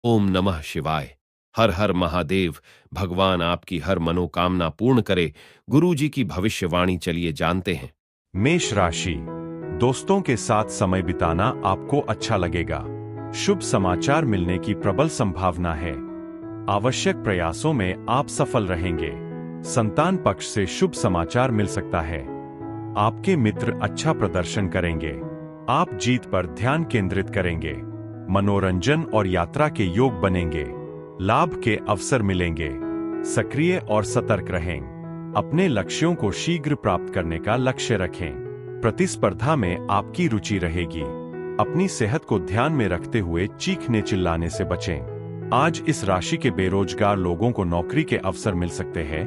ओम नमः शिवाय। हर हर महादेव। भगवान आपकी हर मनोकामना पूर्ण करे। गुरु जी की भविष्यवाणी चलिए जानते हैं। मेष राशि। दोस्तों के साथ समय बिताना आपको अच्छा लगेगा। शुभ समाचार मिलने की प्रबल संभावना है। आवश्यक प्रयासों में आप सफल रहेंगे। संतान पक्ष से शुभ समाचार मिल सकता है। आपके मित्र अच्छा प्रदर्शन करेंगे। आप जीत पर ध्यान केंद्रित करेंगे। मनोरंजन और यात्रा के योग बनेंगे। लाभ के अवसर मिलेंगे। सक्रिय और सतर्क रहें। अपने लक्ष्यों को शीघ्र प्राप्त करने का लक्ष्य रखें। प्रतिस्पर्धा में आपकी रुचि रहेगी। अपनी सेहत को ध्यान में रखते हुए चीखने चिल्लाने से बचें। आज इस राशि के बेरोजगार लोगों को नौकरी के अवसर मिल सकते हैं,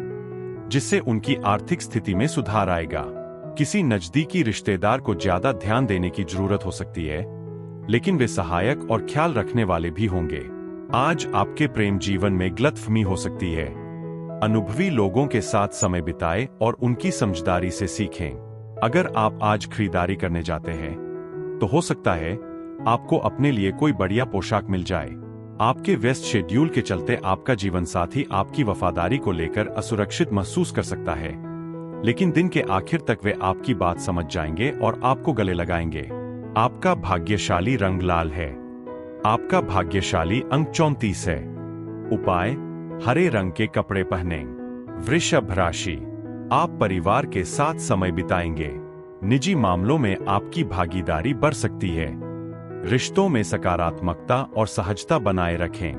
जिससे उनकी आर्थिक स्थिति में सुधार आएगा। किसी नजदीकी रिश्तेदार को ज्यादा ध्यान देने की जरूरत हो सकती है, लेकिन वे सहायक और ख्याल रखने वाले भी होंगे। आज आपके प्रेम जीवन में गलतफहमी हो सकती है। अनुभवी लोगों के साथ समय बिताएं और उनकी समझदारी से सीखें। अगर आप आज खरीदारी करने जाते हैं, तो हो सकता है आपको अपने लिए कोई बढ़िया पोशाक मिल जाए। आपके व्यस्त शेड्यूल के चलते आपका जीवन साथी आपकी वफादारी को लेकर असुरक्षित महसूस कर सकता है, लेकिन दिन के आखिर तक वे आपकी बात समझ जाएंगे और आपको गले लगाएंगे। आपका भाग्यशाली रंग लाल है। आपका भाग्यशाली अंक 34 है। उपाय: हरे रंग के कपड़े पहनें। वृषभ राशि। आप परिवार के साथ समय बिताएंगे। निजी मामलों में आपकी भागीदारी बढ़ सकती है। रिश्तों में सकारात्मकता और सहजता बनाए रखें।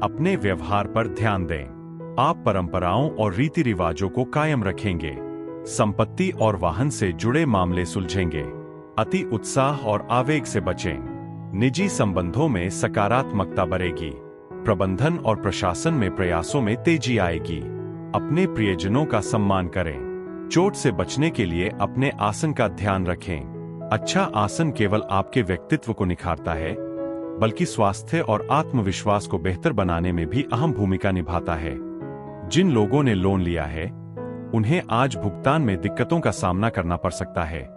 अपने व्यवहार पर ध्यान दें। आप परंपराओं और रीति रिवाजों को कायम रखेंगे। संपत्ति और वाहन से जुड़े मामले सुलझेंगे। अति उत्साह और आवेग से बचें। निजी संबंधों में सकारात्मकता बढ़ेगी। प्रबंधन और प्रशासन में प्रयासों में तेजी आएगी। अपने प्रियजनों का सम्मान करें। चोट से बचने के लिए अपने आसन का ध्यान रखें। अच्छा आसन केवल आपके व्यक्तित्व को निखारता है, बल्कि स्वास्थ्य और आत्मविश्वास को बेहतर बनाने में भी अहम भूमिका निभाता है। जिन लोगों ने लोन लिया है, उन्हें आज भुगतान में दिक्कतों का सामना करना पड़ सकता है।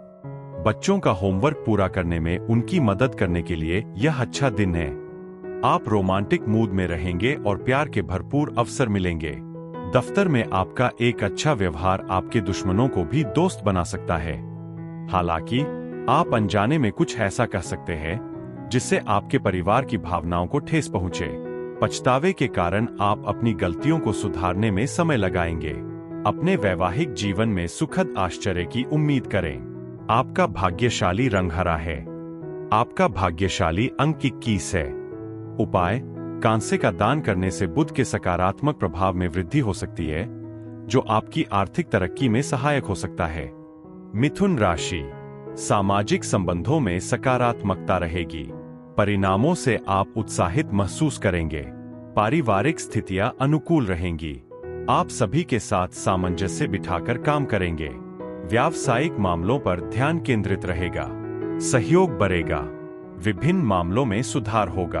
बच्चों का होमवर्क पूरा करने में उनकी मदद करने के लिए यह अच्छा दिन है। आप रोमांटिक मूड में रहेंगे और प्यार के भरपूर अवसर मिलेंगे। दफ्तर में आपका एक अच्छा व्यवहार आपके दुश्मनों को भी दोस्त बना सकता है। हालांकि आप अनजाने में कुछ ऐसा कह सकते हैं जिससे आपके परिवार की भावनाओं को ठेस पहुंचे। पछतावे के कारण आप अपनी गलतियों को सुधारने में समय लगाएंगे। अपने वैवाहिक जीवन में सुखद आश्चर्य की उम्मीद करें। आपका भाग्यशाली रंग हरा है। आपका भाग्यशाली अंक 21 है। उपाय: कांसे का दान करने से बुध के सकारात्मक प्रभाव में वृद्धि हो सकती है, जो आपकी आर्थिक तरक्की में सहायक हो सकता है। मिथुन राशि। सामाजिक संबंधों में सकारात्मकता रहेगी। परिणामों से आप उत्साहित महसूस करेंगे। पारिवारिक स्थितियां अनुकूल रहेंगी। आप सभी के साथ सामंजस्य बिठाकर काम करेंगे। व्यावसायिक मामलों पर ध्यान केंद्रित रहेगा। सहयोग बढ़ेगा। विभिन्न मामलों में सुधार होगा।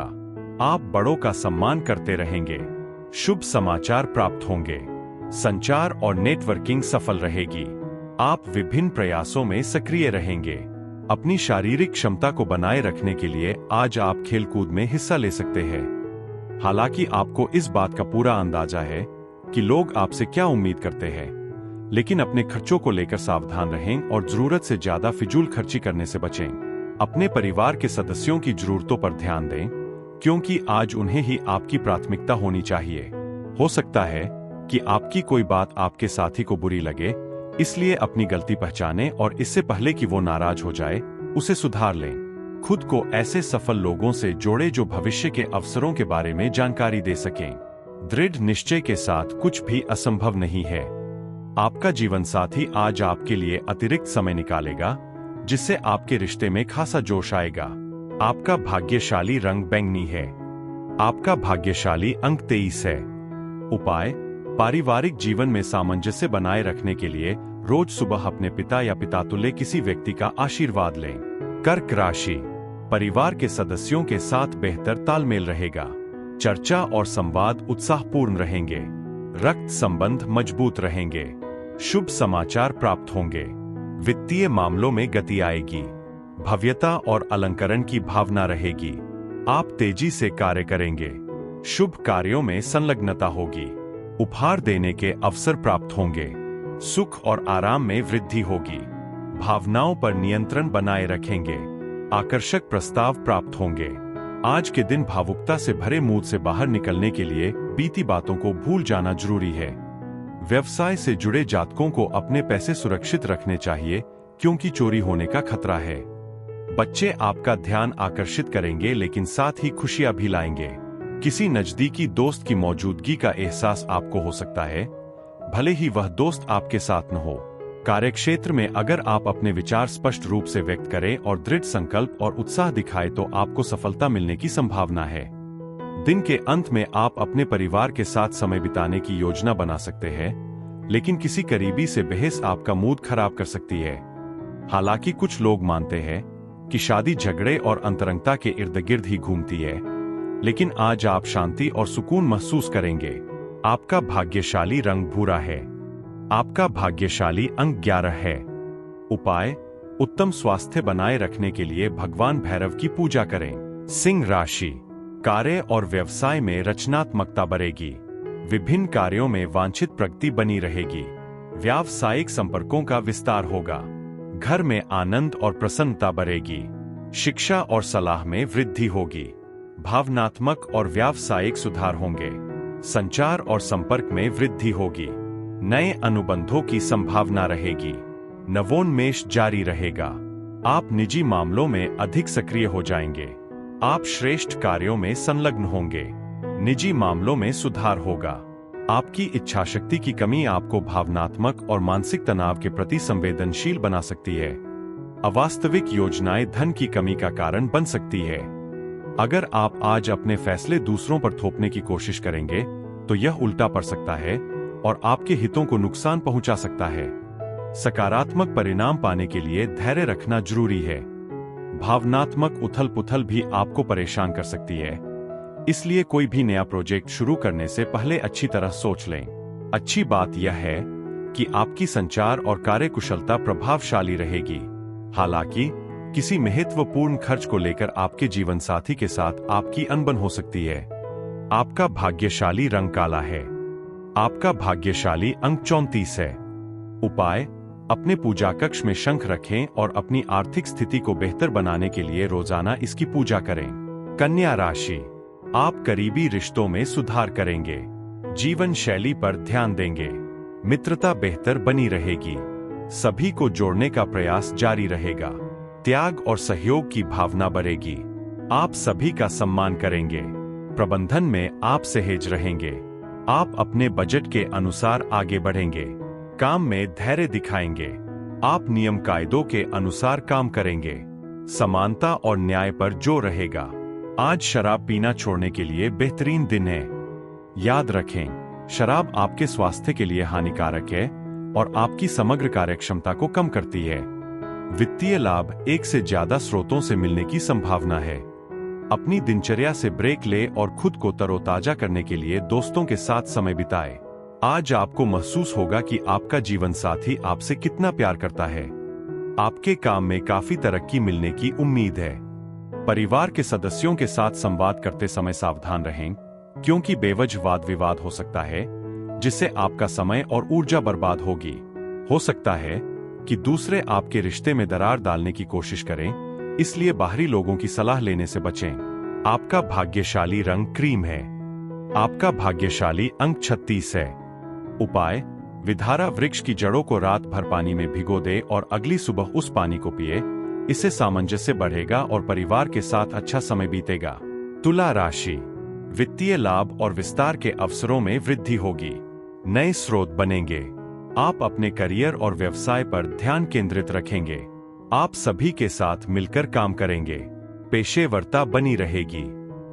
आप बड़ों का सम्मान करते रहेंगे। शुभ समाचार प्राप्त होंगे। संचार और नेटवर्किंग सफल रहेगी। आप विभिन्न प्रयासों में सक्रिय रहेंगे। अपनी शारीरिक क्षमता को बनाए रखने के लिए आज आप खेलकूद में हिस्सा ले सकते हैं। हालांकि आपको इस बात का पूरा अंदाजा है कि लोग आपसे क्या उम्मीद करते हैं, लेकिन अपने खर्चों को लेकर सावधान रहें और जरूरत से ज्यादा फिजूल खर्ची करने से बचें। अपने परिवार के सदस्यों की जरूरतों पर ध्यान दें, क्योंकि आज उन्हें ही आपकी प्राथमिकता होनी चाहिए। हो सकता है कि आपकी कोई बात आपके साथी को बुरी लगे, इसलिए अपनी गलती पहचानें और इससे पहले कि वो नाराज हो जाए, उसे सुधार लें। खुद को ऐसे सफल लोगों से जोड़े जो भविष्य के अवसरों के बारे में जानकारी दे सकें। दृढ़ निश्चय के साथ कुछ भी असंभव नहीं है। आपका जीवन साथी आज आपके लिए अतिरिक्त समय निकालेगा, जिससे आपके रिश्ते में खासा जोश आएगा। आपका भाग्यशाली रंग बैंगनी है। आपका भाग्यशाली अंक 23 है। उपाय: पारिवारिक जीवन में सामंजस्य बनाए रखने के लिए रोज सुबह अपने पिता या पितातुल्य किसी व्यक्ति का आशीर्वाद लें। कर्क राशि। परिवार के सदस्यों के साथ बेहतर तालमेल रहेगा। चर्चा और संवाद उत्साहपूर्ण रहेंगे। रक्त संबंध मजबूत रहेंगे। शुभ समाचार प्राप्त होंगे। वित्तीय मामलों में गति आएगी। भव्यता और अलंकरण की भावना रहेगी। आप तेजी से कार्य करेंगे। शुभ कार्यों में संलग्नता होगी। उपहार देने के अवसर प्राप्त होंगे। सुख और आराम में वृद्धि होगी। भावनाओं पर नियंत्रण बनाए रखेंगे। आकर्षक प्रस्ताव प्राप्त होंगे। आज के दिन भावुकता से भरे मूड से बाहर निकलने के लिए बीती बातों को भूल जाना जरूरी है। व्यवसाय से जुड़े जातकों को अपने पैसे सुरक्षित रखने चाहिए, क्योंकि चोरी होने का खतरा है। बच्चे आपका ध्यान आकर्षित करेंगे, लेकिन साथ ही खुशियां भी लाएंगे। किसी नजदीकी दोस्त की मौजूदगी का एहसास आपको हो सकता है, भले ही वह दोस्त आपके साथ न हो। कार्यक्षेत्र में अगर आप अपने विचार स्पष्ट रूप से व्यक्त करें और दृढ़ संकल्प और उत्साह दिखाएं तो आपको सफलता मिलने की संभावना है। दिन के अंत में आप अपने परिवार के साथ समय बिताने की योजना बना सकते हैं, लेकिन किसी करीबी से बहस आपका मूड खराब कर सकती है। हालांकि कुछ लोग मानते हैं कि शादी झगड़े और अंतरंगता के इर्द गिर्द ही घूमती है, लेकिन आज आप शांति और सुकून महसूस करेंगे। आपका भाग्यशाली रंग भूरा है। आपका भाग्यशाली अंक 11 है। उपाय: उत्तम स्वास्थ्य बनाए रखने के लिए भगवान भैरव की पूजा करें। सिंह राशि: कार्य और व्यवसाय में रचनात्मकता बढ़ेगी। विभिन्न कार्यों में वांछित प्रगति बनी रहेगी। व्यावसायिक संपर्कों का विस्तार होगा। घर में आनंद और प्रसन्नता बढ़ेगी। शिक्षा और सलाह में वृद्धि होगी। भावनात्मक और व्यावसायिक सुधार होंगे। संचार और संपर्क में वृद्धि होगी। नए अनुबंधों की संभावना रहेगी। नवोन्मेष जारी रहेगा। आप निजी मामलों में अधिक सक्रिय हो जाएंगे। आप श्रेष्ठ कार्यों में संलग्न होंगे। निजी मामलों में सुधार होगा। आपकी इच्छाशक्ति की कमी आपको भावनात्मक और मानसिक तनाव के प्रति संवेदनशील बना सकती है। अवास्तविक योजनाएं धन की कमी का कारण बन सकती है। अगर आप आज अपने फैसले दूसरों पर थोपने की कोशिश करेंगे तो यह उल्टा पड़ सकता है और आपके हितों को नुकसान पहुंचा सकता है। सकारात्मक परिणाम पाने के लिए धैर्य रखना जरूरी है। भावनात्मक उथल-पुथल भी आपको परेशान कर सकती है, इसलिए कोई भी नया प्रोजेक्ट शुरू करने से पहले अच्छी तरह सोच लें। अच्छी बात यह है कि आपकी संचार और कार्यकुशलता प्रभावशाली रहेगी। हालांकि किसी महत्वपूर्ण खर्च को लेकर आपके जीवन साथी के साथ आपकी अनबन हो सकती है। आपका भाग्यशाली रंग काला है। आपका भाग्यशाली अंक 34 है। उपाय: अपने पूजा कक्ष में शंख रखें और अपनी आर्थिक स्थिति को बेहतर बनाने के लिए रोजाना इसकी पूजा करें। कन्या राशि: आप करीबी रिश्तों में सुधार करेंगे। जीवन शैली पर ध्यान देंगे। मित्रता बेहतर बनी रहेगी। सभी को जोड़ने का प्रयास जारी रहेगा। त्याग और सहयोग की भावना बढ़ेगी। आप सभी का सम्मान करेंगे। प्रबंधन में आप सहज रहेंगे। आप अपने बजट के अनुसार आगे बढ़ेंगे। काम में धैर्य दिखाएंगे। आप नियम कायदों के अनुसार काम करेंगे। समानता और न्याय पर जोर रहेगा। आज शराब पीना छोड़ने के लिए बेहतरीन दिन है। याद रखें, शराब आपके स्वास्थ्य के लिए हानिकारक है और आपकी समग्र कार्यक्षमता को कम करती है। वित्तीय लाभ एक से ज्यादा स्रोतों से मिलने की संभावना है। अपनी दिनचर्या से ब्रेक ले और खुद को तरोताजा करने के लिए दोस्तों के साथ समय बिताएं। आज आपको महसूस होगा कि आपका जीवन साथी आपसे कितना प्यार करता है। आपके काम में काफी तरक्की मिलने की उम्मीद है। परिवार के सदस्यों के साथ संवाद करते समय सावधान रहें, क्योंकि बेवजह वाद विवाद हो सकता है, जिससे आपका समय और ऊर्जा बर्बाद होगी। हो सकता है कि दूसरे आपके रिश्ते में दरार डालने की कोशिश करें, इसलिए बाहरी लोगों की सलाह लेने से बचें। आपका भाग्यशाली रंग क्रीम है। आपका भाग्यशाली अंक 36 है। उपाय: विधारा वृक्ष की जड़ों को रात भर पानी में भिगो दे और अगली सुबह उस पानी को पिए। इससे सामंजस्य बढ़ेगा और परिवार के साथ अच्छा समय बीतेगा। तुला राशि: वित्तीय लाभ और विस्तार के अवसरों में वृद्धि होगी। नए स्रोत बनेंगे। आप अपने करियर और व्यवसाय पर ध्यान केंद्रित रखेंगे। आप सभी के साथ मिलकर काम करेंगे। पेशेवरता बनी रहेगी।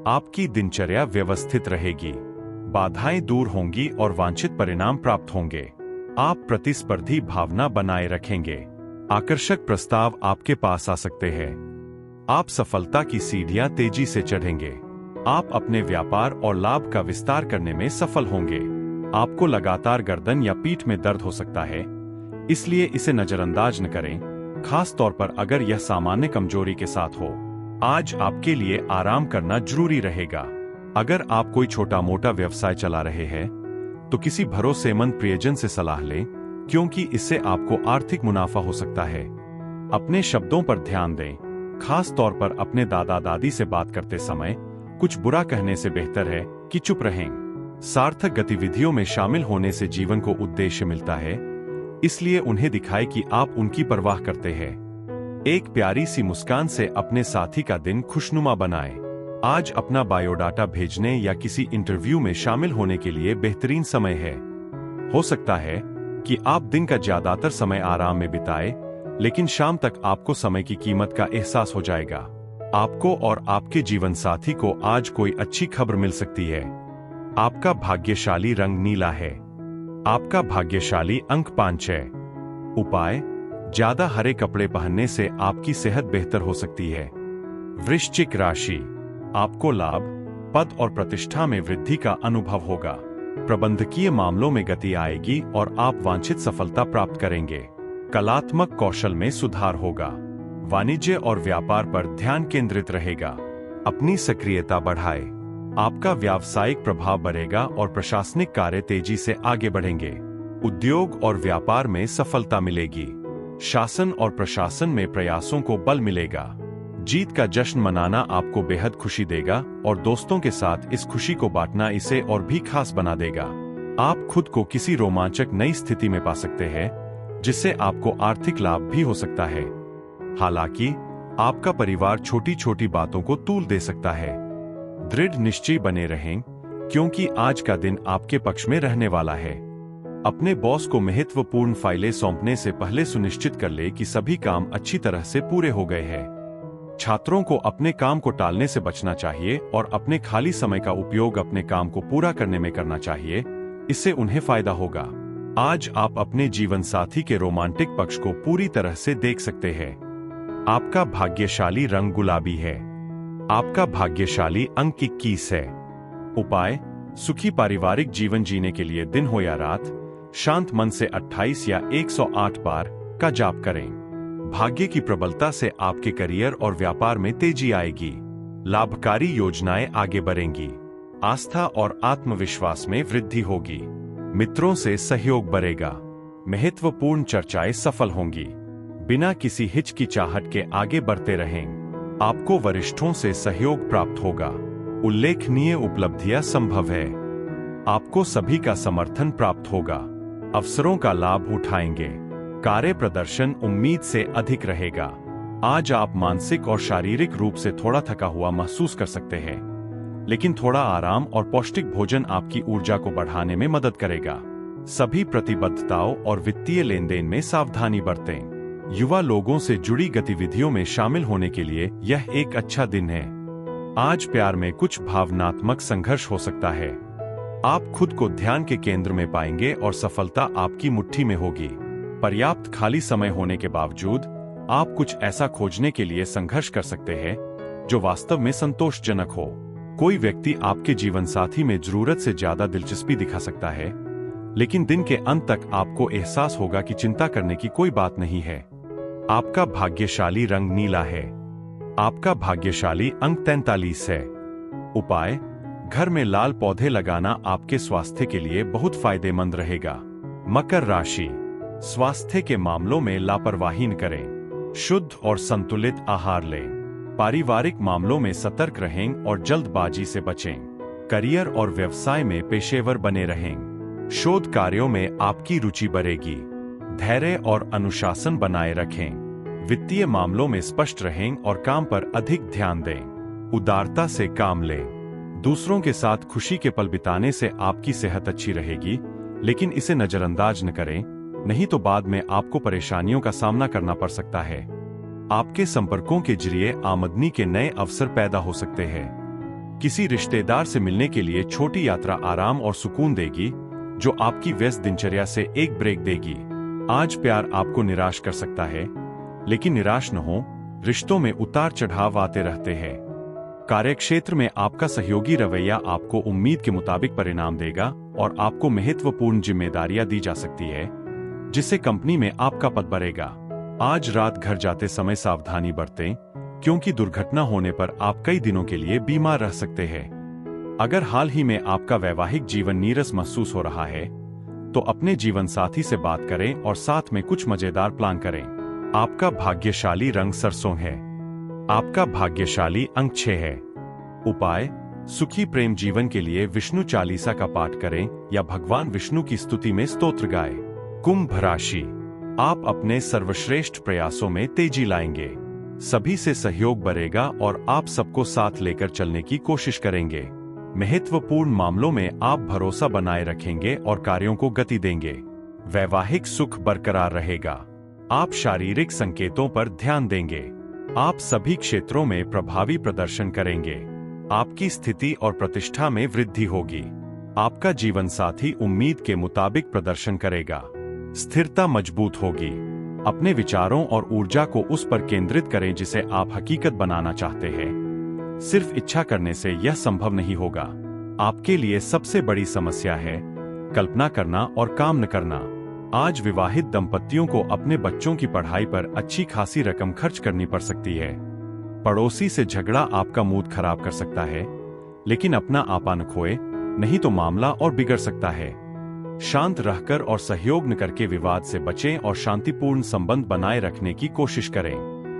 आपकी दिनचर्या व्यवस्थित रहेगी। बाधाएं दूर होंगी और वांछित परिणाम प्राप्त होंगे। आप प्रतिस्पर्धी भावना बनाए रखेंगे। आकर्षक प्रस्ताव आपके पास आ सकते हैं। आप सफलता की सीढ़ियां तेजी से चढ़ेंगे। आप अपने व्यापार और लाभ का विस्तार करने में सफल होंगे। आपको लगातार गर्दन या पीठ में दर्द हो सकता है, इसलिए इसे नजरअंदाज न करें, खास तौर पर अगर यह सामान्य कमजोरी के साथ हो। आज आपके लिए आराम करना जरूरी रहेगा। अगर आप कोई छोटा मोटा व्यवसाय चला रहे हैं तो किसी भरोसेमंद प्रियजन से सलाह लें, क्योंकि इससे आपको आर्थिक मुनाफा हो सकता है। अपने शब्दों पर ध्यान दें, खास तौर पर अपने दादा दादी से बात करते समय कुछ बुरा कहने से बेहतर है कि चुप रहें। सार्थक गतिविधियों में शामिल होने से जीवन को उद्देश्य मिलता है, इसलिए उन्हें दिखाए कि आप उनकी परवाह करते हैं। एक प्यारी सी मुस्कान से अपने साथी का दिन खुशनुमा बनाएं। आज अपना बायोडाटा भेजने या किसी इंटरव्यू में शामिल होने के लिए बेहतरीन समय है। हो सकता है कि आप दिन का ज्यादातर समय आराम में बिताएं, लेकिन शाम तक आपको समय की कीमत का एहसास हो जाएगा। आपको और आपके जीवन साथी को आज कोई अच्छी खबर मिल सकती है। आपका भाग्यशाली रंग नीला है। आपका भाग्यशाली अंक 5 है। उपाय: ज्यादा हरे कपड़े पहनने से आपकी सेहत बेहतर हो सकती है। वृश्चिक राशि, आपको लाभ, पद और प्रतिष्ठा में वृद्धि का अनुभव होगा। प्रबंधकीय मामलों में गति आएगी और आप वांछित सफलता प्राप्त करेंगे। कलात्मक कौशल में सुधार होगा। वाणिज्य और व्यापार पर ध्यान केंद्रित रहेगा। अपनी सक्रियता बढ़ाएं। आपका व्यावसायिक प्रभाव बढ़ेगा और प्रशासनिक कार्य तेजी से आगे बढ़ेंगे। उद्योग और व्यापार में सफलता मिलेगी। शासन और प्रशासन में प्रयासों को बल मिलेगा। जीत का जश्न मनाना आपको बेहद खुशी देगा और दोस्तों के साथ इस खुशी को बांटना इसे और भी खास बना देगा। आप खुद को किसी रोमांचक नई स्थिति में पा सकते हैं, जिससे आपको आर्थिक लाभ भी हो सकता है। हालांकि आपका परिवार छोटी छोटी बातों को तूल दे सकता है। दृढ़ निश्चयी बने रहें, क्योंकि आज का दिन आपके पक्ष में रहने वाला है। अपने बॉस को महत्वपूर्ण फाइलें सौंपने से पहले सुनिश्चित कर ले कि सभी काम अच्छी तरह से पूरे हो गए हैं। छात्रों को अपने काम को टालने से बचना चाहिए और अपने खाली समय का उपयोग अपने काम को पूरा करने में करना चाहिए, इससे उन्हें फायदा होगा। आज आप अपने जीवन साथी के रोमांटिक पक्ष को पूरी तरह से देख सकते हैं। आपका भाग्यशाली रंग गुलाबी है। आपका भाग्यशाली अंक 21 है। उपाय: सुखी पारिवारिक जीवन जीने के लिए दिन हो या रात, शांत मन से 28 या 108 बार का जाप करें। भाग्य की प्रबलता से आपके करियर और व्यापार में तेजी आएगी। लाभकारी योजनाएं आगे बढ़ेंगी। आस्था और आत्मविश्वास में वृद्धि होगी। मित्रों से सहयोग बढ़ेगा। महत्वपूर्ण चर्चाएं सफल होंगी। बिना किसी हिचकिचाहट के आगे बढ़ते रहें। आपको वरिष्ठों से सहयोग प्राप्त होगा। उल्लेखनीय उपलब्धियां संभव है। आपको सभी का समर्थन प्राप्त होगा। अवसरों का लाभ उठाएंगे। कार्य प्रदर्शन उम्मीद से अधिक रहेगा। आज आप मानसिक और शारीरिक रूप से थोड़ा थका हुआ महसूस कर सकते हैं, लेकिन थोड़ा आराम और पौष्टिक भोजन आपकी ऊर्जा को बढ़ाने में मदद करेगा। सभी प्रतिबद्धताओं और वित्तीय लेनदेन में सावधानी बरतें। युवा लोगों से जुड़ी गतिविधियों में शामिल होने के लिए यह एक अच्छा दिन है। आज प्यार में कुछ भावनात्मक संघर्ष हो सकता है। आप खुद को ध्यान के केंद्र में पाएंगे और सफलता आपकी मुट्ठी में होगी। पर्याप्त खाली समय होने के बावजूद आप कुछ ऐसा खोजने के लिए संघर्ष कर सकते हैं जो वास्तव में संतोषजनक हो। कोई व्यक्ति आपके जीवन साथी में जरूरत से ज्यादा दिलचस्पी दिखा सकता है, लेकिन दिन के अंत तक आपको एहसास होगा कि चिंता करने की कोई बात नहीं है। आपका भाग्यशाली रंग नीला है। आपका भाग्यशाली अंक 43 है। उपाय: घर में लाल पौधे लगाना आपके स्वास्थ्य के लिए बहुत फायदेमंद रहेगा। मकर राशि, स्वास्थ्य के मामलों में लापरवाही न करें। शुद्ध और संतुलित आहार लें। पारिवारिक मामलों में सतर्क रहें और जल्दबाजी से बचें। करियर और व्यवसाय में पेशेवर बने रहें। शोध कार्यों में आपकी रुचि बढ़ेगी। धैर्य और अनुशासन बनाए रखें। वित्तीय मामलों में स्पष्ट रहें और काम पर अधिक ध्यान दें। उदारता से काम लें। दूसरों के साथ खुशी के पल बिताने से आपकी सेहत अच्छी रहेगी, लेकिन इसे नजरअंदाज न करें, नहीं तो बाद में आपको परेशानियों का सामना करना पड़ सकता है। आपके संपर्कों के जरिए आमदनी के नए अवसर पैदा हो सकते हैं। किसी रिश्तेदार से मिलने के लिए छोटी यात्रा आराम और सुकून देगी, जो आपकी व्यस्त दिनचर्या से एक ब्रेक देगी। आज प्यार आपको निराश कर सकता है, लेकिन निराश न हो, रिश्तों में उतार चढ़ाव आते रहते हैं। कार्यक्षेत्र में आपका सहयोगी रवैया आपको उम्मीद के मुताबिक परिणाम देगा और आपको महत्वपूर्ण जिम्मेदारियां दी जा सकती है, जिससे कंपनी में आपका पद बढ़ेगा। आज रात घर जाते समय सावधानी बरतें, क्योंकि दुर्घटना होने पर आप कई दिनों के लिए बीमार रह सकते हैं। अगर हाल ही में आपका वैवाहिक जीवन नीरस महसूस हो रहा है, तो अपने जीवन साथी से बात करें और साथ में कुछ मजेदार प्लान करें। आपका भाग्यशाली रंग सरसों है। आपका भाग्यशाली अंक 6 है। उपाय: सुखी प्रेम जीवन के लिए विष्णु चालीसा का पाठ करें या भगवान विष्णु की स्तुति में स्तोत्र गाएं। कुंभ राशि, आप अपने सर्वश्रेष्ठ प्रयासों में तेजी लाएंगे। सभी से सहयोग बढ़ेगा और आप सबको साथ लेकर चलने की कोशिश करेंगे। महत्वपूर्ण मामलों में आप भरोसा बनाए रखेंगे और कार्यों को गति देंगे। वैवाहिक सुख बरकरार रहेगा। आप शारीरिक संकेतों पर ध्यान देंगे। आप सभी क्षेत्रों में प्रभावी प्रदर्शन करेंगे। आपकी स्थिति और प्रतिष्ठा में वृद्धि होगी। आपका जीवन साथी उम्मीद के मुताबिक प्रदर्शन करेगा। स्थिरता मजबूत होगी। अपने विचारों और ऊर्जा को उस पर केंद्रित करें जिसे आप हकीकत बनाना चाहते हैं। सिर्फ इच्छा करने से यह संभव नहीं होगा। आपके लिए सबसे बड़ी समस्या है कल्पना करना और काम न करना। आज विवाहित दंपतियों को अपने बच्चों की पढ़ाई पर अच्छी खासी रकम खर्च करनी पड़ सकती है। पड़ोसी से झगड़ा आपका मूड खराब कर सकता है, लेकिन अपना आपा न खोए, नहीं तो मामला और बिगड़ सकता है। शांत रहकर और सहयोग न करके विवाद से बचें और शांतिपूर्ण संबंध बनाए रखने की कोशिश करें।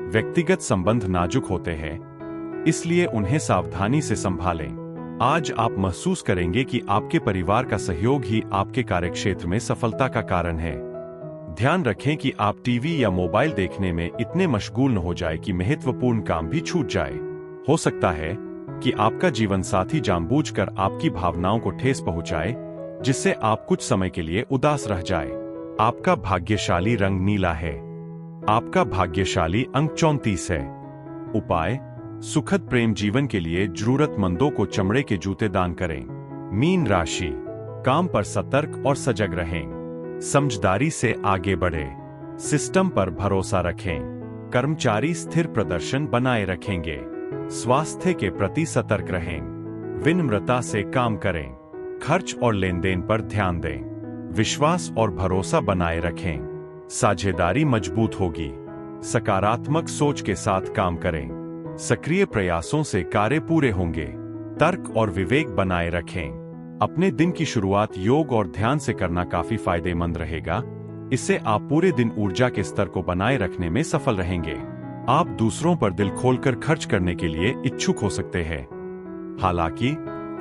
व्यक्तिगत संबंध नाजुक होते हैं, इसलिए उन्हें सावधानी से संभालें। आज आप महसूस करेंगे कि आपके परिवार का सहयोग ही आपके कार्यक्षेत्र में सफलता का कारण है। ध्यान रखें कि आप टीवी या मोबाइल देखने में इतने मशगूल न हो जाए कि महत्वपूर्ण काम भी छूट जाए। हो सकता है कि आपका जीवन साथी जानबूझकर आपकी भावनाओं को ठेस पहुंचाए, जिससे आप कुछ समय के लिए उदास रह जाए। आपका भाग्यशाली रंग नीला है। आपका भाग्यशाली अंक 34 है। उपाय: सुखद प्रेम जीवन के लिए जरूरतमंदों को चमड़े के जूते दान करें। मीन राशि, काम पर सतर्क और सजग रहें। समझदारी से आगे बढ़े। सिस्टम पर भरोसा रखें। कर्मचारी स्थिर प्रदर्शन बनाए रखेंगे। स्वास्थ्य के प्रति सतर्क रहें। विनम्रता से काम करें। खर्च और लेन देन पर ध्यान दें। विश्वास और भरोसा बनाए रखें। साझेदारी मजबूत होगी। सकारात्मक सोच के साथ काम करें। सक्रिय प्रयासों से कार्य पूरे होंगे। तर्क और विवेक बनाए रखें। अपने दिन की शुरुआत योग और ध्यान से करना काफी फायदेमंद रहेगा। इससे आप पूरे दिन ऊर्जा के स्तर को बनाए रखने में सफल रहेंगे। आप दूसरों पर दिल खोलकर खर्च करने के लिए इच्छुक हो सकते हैं। हालांकि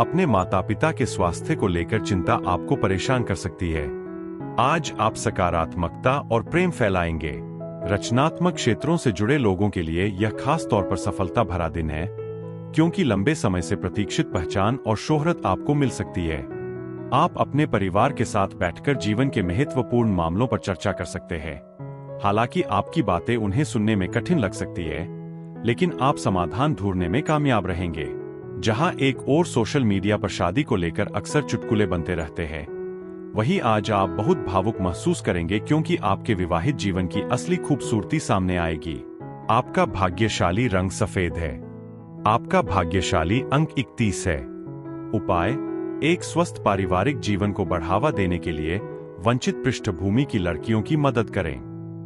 अपने माता पिता के स्वास्थ्य को लेकर चिंता आपको परेशान कर सकती है। आज आप सकारात्मकता और प्रेम फैलाएंगे। रचनात्मक क्षेत्रों से जुड़े लोगों के लिए यह खास तौर पर सफलता भरा दिन है, क्योंकि लंबे समय से प्रतीक्षित पहचान और शोहरत आपको मिल सकती है। आप अपने परिवार के साथ बैठकर जीवन के महत्वपूर्ण मामलों पर चर्चा कर सकते हैं। हालांकि आपकी बातें उन्हें सुनने में कठिन लग सकती है, लेकिन आप समाधान ढूंढने में कामयाब रहेंगे। जहां एक और सोशल मीडिया पर शादी को लेकर अक्सर चुटकुले बनते रहते हैं, वहीं आज आप बहुत भावुक महसूस करेंगे, क्योंकि आपके विवाहित जीवन की असली खूबसूरती सामने आएगी। आपका भाग्यशाली रंग सफेद है। आपका भाग्यशाली अंक 31 है। उपाय: एक स्वस्थ पारिवारिक जीवन को बढ़ावा देने के लिए वंचित पृष्ठभूमि की लड़कियों की मदद करें।